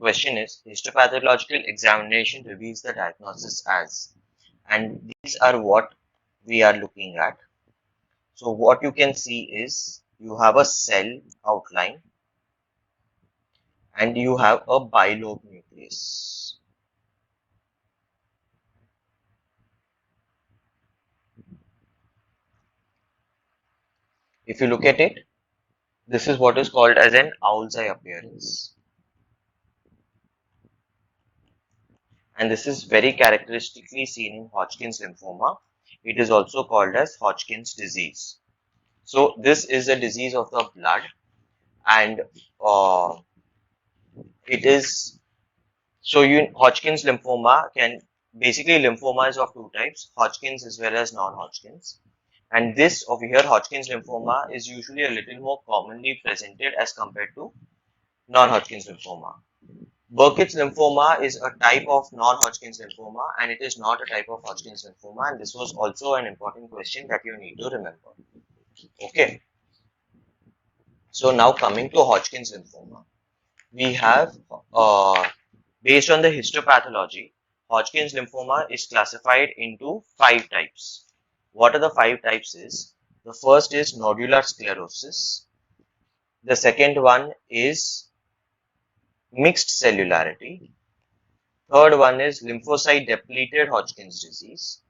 question is, histopathological examination reveals the diagnosis as, and these are what we are looking at. So what you can see is you have a cell outline and you have a bilobe nucleus. If you look at it, this is what is called as an owl's eye appearance. And this is very characteristically seen in Hodgkin's lymphoma. It is also called as Hodgkin's disease. So this is a disease of the blood, and it is, so Hodgkin's lymphoma can, basically lymphoma is of two types, Hodgkin's as well as non-Hodgkin's. And this over here, Hodgkin's lymphoma, is usually a little more commonly presented as compared to non-Hodgkin's lymphoma. Burkitt's lymphoma is a type of non-Hodgkin's lymphoma and it is not a type of Hodgkin's lymphoma, and this was also an important question that you need to remember. Okay. So now coming to Hodgkin's lymphoma, we have, based on the histopathology, Hodgkin's lymphoma is classified into 5 types. What are the 5 types is? The first is nodular sclerosis. The second one is mixed cellularity. Third one is lymphocyte depleted Hodgkin's disease.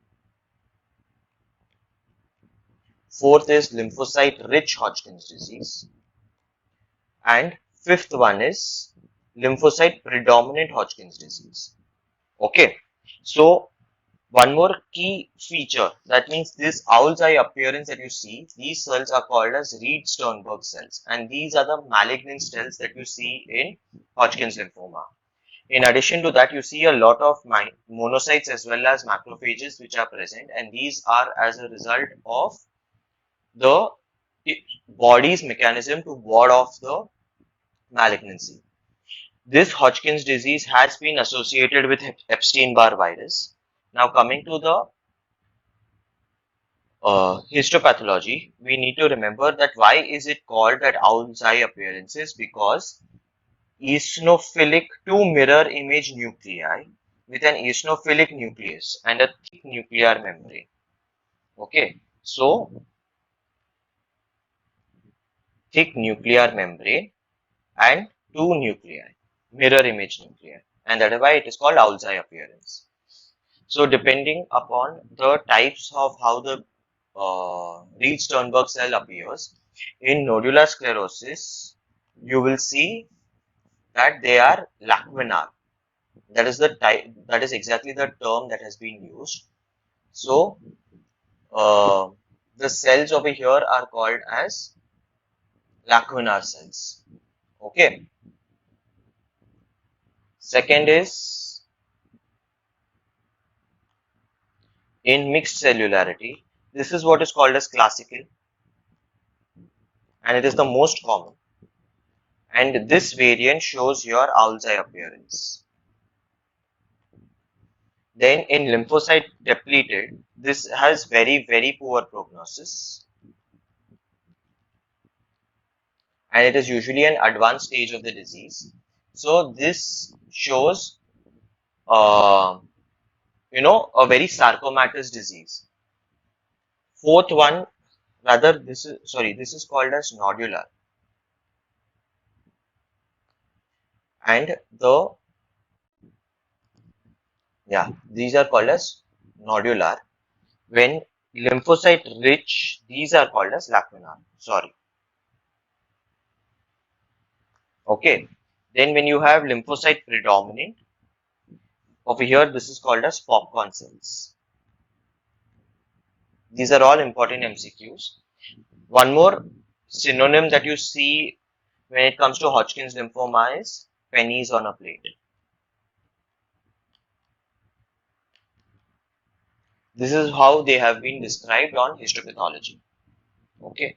Fourth is lymphocyte rich Hodgkin's disease. And fifth one is lymphocyte predominant Hodgkin's disease. Okay. So one more key feature, that means this owl's eye appearance that you see, these cells are called as Reed-Sternberg cells, and these are the malignant cells that you see in Hodgkin's lymphoma. In addition to that, you see a lot of monocytes as well as macrophages which are present, and these are as a result of the body's mechanism to ward off the malignancy. This Hodgkin's disease has been associated with Epstein-Barr virus. Now coming to the histopathology, we need to remember that why is it called that owl's eye appearances? Because eosinophilic 2 mirror image nuclei with an eosinophilic nucleus and a thick nuclear membrane. Okay, so thick nuclear membrane and 2 nuclei, mirror image nuclei, and that is why it is called owl's eye appearance. So depending upon the types of how the Reed-Sternberg cell appears, in nodular sclerosis, you will see that they are lacunar. That is the type, that is exactly the term that has been used. So the cells over here are called as lacunar cells. Okay. Second is, in mixed cellularity, this is what is called as classical, and it is the most common. And this variant shows your owl's eye appearance. Then in lymphocyte depleted, this has very, very poor prognosis. And it is usually an advanced stage of the disease. So this shows, a very sarcomatous disease. Fourth one, rather, this is called as nodular. And these are called as nodular. When lymphocyte rich, these are called as lacunar. Okay. Then when you have lymphocyte predominant, over here this is called as popcorn cells. These are all important MCQs. One more synonym that you see when it comes to Hodgkin's lymphoma is pennies on a plate. This is how they have been described on histopathology. Okay.